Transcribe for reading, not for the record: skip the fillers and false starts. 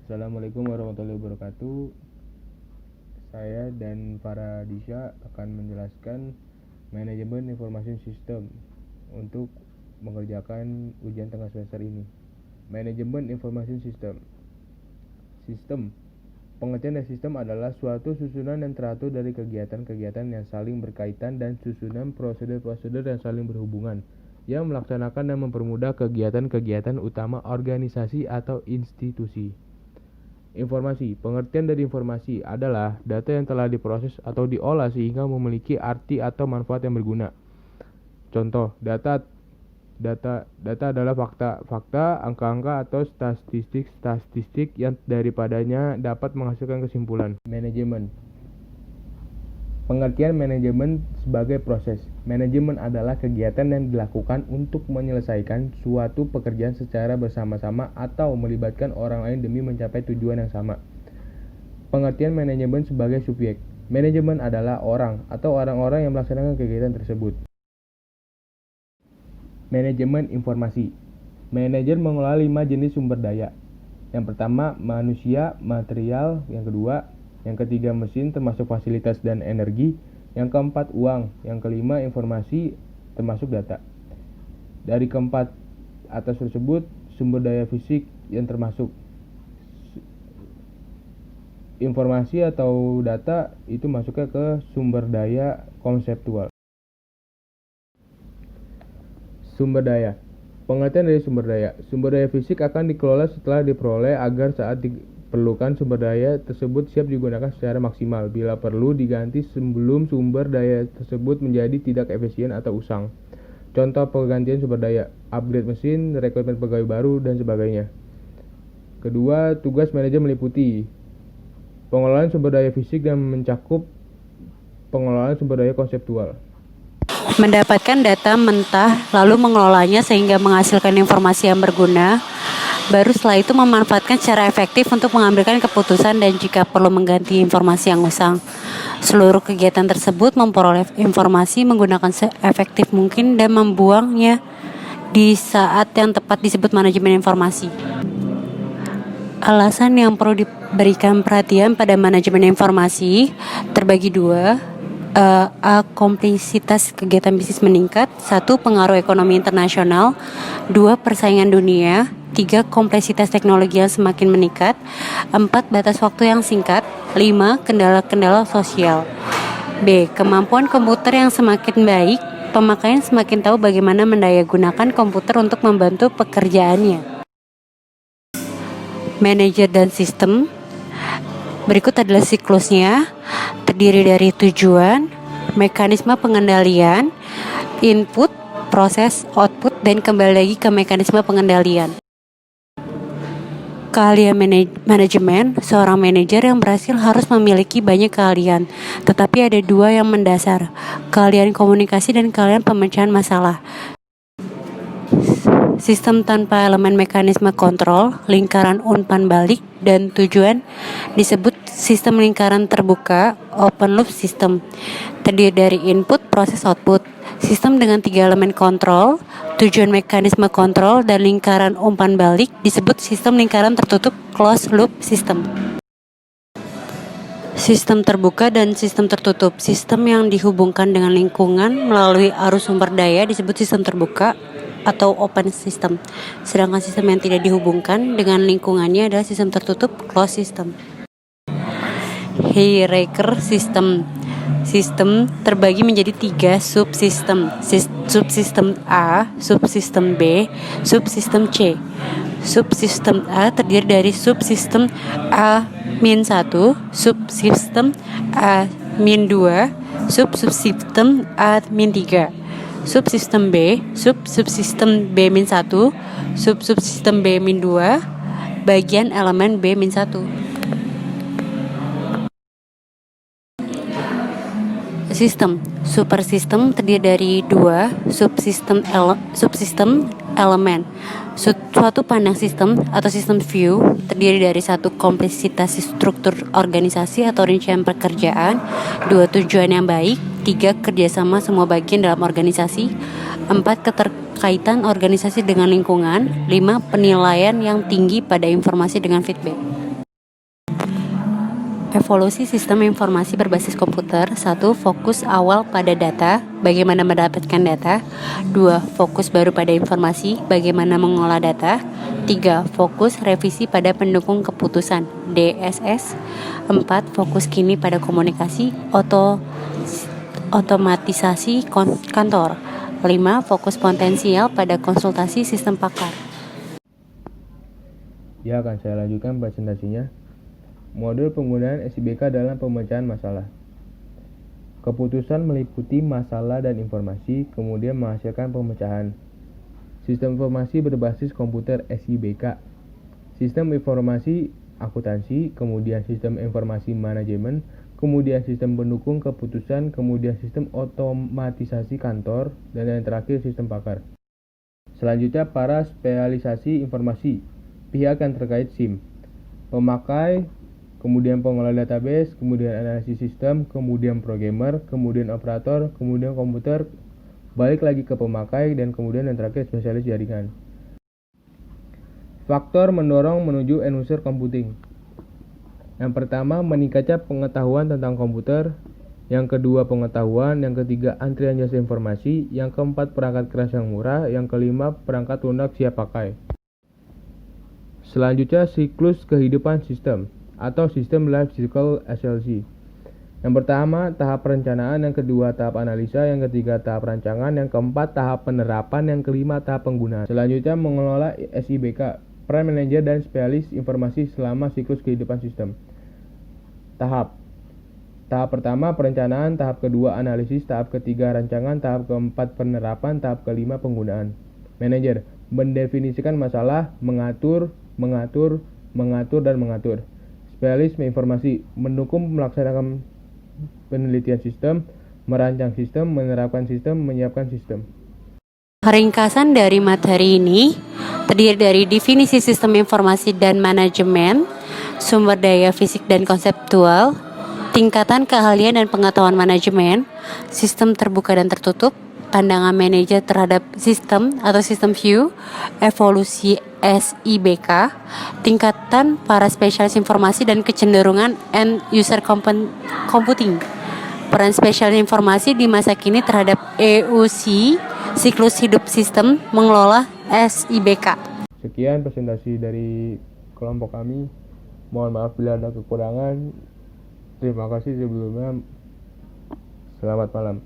Assalamualaikum warahmatullahi wabarakatuh. Saya dan Faradisha akan menjelaskan manajemen informasi sistem untuk mengerjakan ujian tengah semester ini. Manajemen informasi sistem. Sistem. Pengertian dari sistem adalah suatu susunan yang teratur dari kegiatan-kegiatan yang saling berkaitan dan susunan prosedur-prosedur yang saling berhubungan yang melaksanakan dan mempermudah kegiatan-kegiatan utama organisasi atau institusi. Informasi. Pengertian dari informasi adalah data yang telah diproses atau diolah sehingga memiliki arti atau manfaat yang berguna. Contoh, data adalah fakta, angka-angka atau statistik yang daripadanya dapat menghasilkan kesimpulan. Manajemen. Pengertian manajemen sebagai proses. Manajemen adalah kegiatan yang dilakukan untuk menyelesaikan suatu pekerjaan secara bersama-sama atau melibatkan orang lain demi mencapai tujuan yang sama. Pengertian manajemen sebagai subjek. Manajemen adalah orang atau orang-orang yang melaksanakan kegiatan tersebut. Manajemen informasi. Manajer mengelola 5 jenis sumber daya. Yang pertama, manusia, material. Yang ketiga, mesin termasuk fasilitas dan energi. Yang keempat, uang. Yang kelima, informasi termasuk data. Dari keempat atas tersebut, sumber daya fisik yang termasuk informasi atau data itu masuknya ke sumber daya konseptual. Sumber daya. Pengertian dari sumber daya. Sumber daya fisik akan dikelola setelah diperoleh agar saat diperlukan sumber daya tersebut siap digunakan secara maksimal. Bila perlu diganti sebelum sumber daya tersebut menjadi tidak efisien atau usang. Contoh penggantian sumber daya, upgrade mesin, rekrutmen pegawai baru, dan sebagainya. Kedua, tugas manajer meliputi pengelolaan sumber daya fisik dan mencakup pengelolaan sumber daya konseptual. Mendapatkan data mentah, lalu mengelolanya sehingga menghasilkan informasi yang berguna, baru setelah itu memanfaatkan secara efektif untuk mengambilkan keputusan dan jika perlu mengganti informasi yang usang. Seluruh kegiatan tersebut memperoleh informasi menggunakan seefektif mungkin dan membuangnya di saat yang tepat disebut manajemen informasi. Alasan yang perlu diberikan perhatian pada manajemen informasi terbagi dua. A. Kompleksitas kegiatan bisnis meningkat. 1. Pengaruh ekonomi internasional. 2. Persaingan dunia. 3. Kompleksitas teknologi yang semakin meningkat. 4. Batas waktu yang singkat. 5. Kendala-kendala sosial. B. Kemampuan komputer yang semakin baik. Pemakaian semakin tahu bagaimana mendayagunakan komputer untuk membantu pekerjaannya. Manajer dan sistem. Berikut adalah siklusnya, terdiri dari tujuan, mekanisme pengendalian, input, proses, output, dan kembali lagi ke mekanisme pengendalian. Keahlian manajemen. Seorang manajer yang berhasil harus memiliki banyak keahlian, tetapi ada dua yang mendasar, keahlian komunikasi dan keahlian pemecahan masalah. Sistem tanpa elemen mekanisme kontrol, lingkaran umpan balik, dan tujuan disebut sistem lingkaran terbuka, open loop system. Terdiri dari input, proses, output. Sistem dengan 3 elemen kontrol, tujuan mekanisme kontrol, dan lingkaran umpan balik disebut sistem lingkaran tertutup, closed loop system. Sistem terbuka dan sistem tertutup. Sistem yang dihubungkan dengan lingkungan melalui arus sumber daya disebut sistem terbuka atau open system. Sedangkan sistem yang tidak dihubungkan dengan lingkungannya adalah sistem tertutup, closed system. Hierarchy system. Sistem terbagi menjadi 3 subsistem. Subsistem A, subsistem B, subsistem C. Subsistem A terdiri dari subsistem A-1, subsistem A-2, subsistem A-3. Subsistem B, subsistem B-1, subsistem B-2, bagian elemen B-1. Sistem. Supersistem terdiri dari 2 subsistem elemen. Suatu pandang sistem atau sistem view terdiri dari 1 kompleksitas struktur organisasi atau rincian pekerjaan, 2 tujuan yang baik, 3 kerjasama semua bagian dalam organisasi, 4 keterkaitan organisasi dengan lingkungan, 5 penilaian yang tinggi pada informasi dengan feedback. Evolusi sistem informasi berbasis komputer. 1. Fokus awal pada data, bagaimana mendapatkan data. 2. Fokus baru pada informasi, bagaimana mengolah data. 3. Fokus revisi pada pendukung keputusan, DSS. 4. Fokus kini pada komunikasi, otomatisasi kantor. 5. Fokus potensial pada konsultasi sistem pakar. Ya, akan saya lanjutkan presentasinya. Model penggunaan SIBK dalam pemecahan masalah. Keputusan meliputi masalah dan informasi, kemudian menghasilkan pemecahan. Sistem informasi berbasis komputer SIBK. Sistem informasi akuntansi, kemudian sistem informasi manajemen, kemudian sistem pendukung keputusan, kemudian sistem otomatisasi kantor, dan yang terakhir sistem pakar. Selanjutnya para spesialisasi informasi, pihak yang terkait SIM, pemakai, kemudian pengolah database, kemudian analisis sistem, kemudian programmer, kemudian operator, kemudian komputer, balik lagi ke pemakai, dan kemudian yang terakhir spesialis jaringan. Faktor mendorong menuju end user computing. Yang pertama, meningkatnya pengetahuan tentang komputer. Yang kedua, pengetahuan. Yang ketiga, antrian jasa informasi. Yang keempat, perangkat keras yang murah. Yang kelima, perangkat lunak siap pakai. Selanjutnya, siklus kehidupan sistem atau System Life Cycle SLC. Yang pertama, tahap perencanaan. Yang kedua, tahap analisa. Yang ketiga, tahap rancangan. Yang keempat, tahap penerapan. Yang kelima, tahap penggunaan. Selanjutnya, mengelola SIBK, peran manajer dan spesialis informasi selama siklus kehidupan sistem. Tahap pertama, perencanaan. Tahap kedua, analisis. Tahap ketiga, rancangan. Tahap keempat, penerapan. Tahap kelima, penggunaan. Manajer, mendefinisikan masalah, mengatur, dan mengatur. Spesialis informasi, mendukung melaksanakan penelitian sistem, merancang sistem, menerapkan sistem, menyiapkan sistem. Ringkasan dari materi ini terdiri dari definisi sistem informasi dan manajemen, sumber daya fisik dan konseptual, tingkatan keahlian dan pengetahuan manajemen, sistem terbuka dan tertutup, pandangan manajer terhadap sistem atau sistem view, evolusi SIBK, tingkatan para spesialis informasi dan kecenderungan end user computing, peran spesialis informasi di masa kini terhadap EUC, siklus hidup sistem, mengelola SIBK. Sekian presentasi dari kelompok kami. Mohon maaf bila ada kekurangan. Terima kasih sebelumnya. Selamat malam.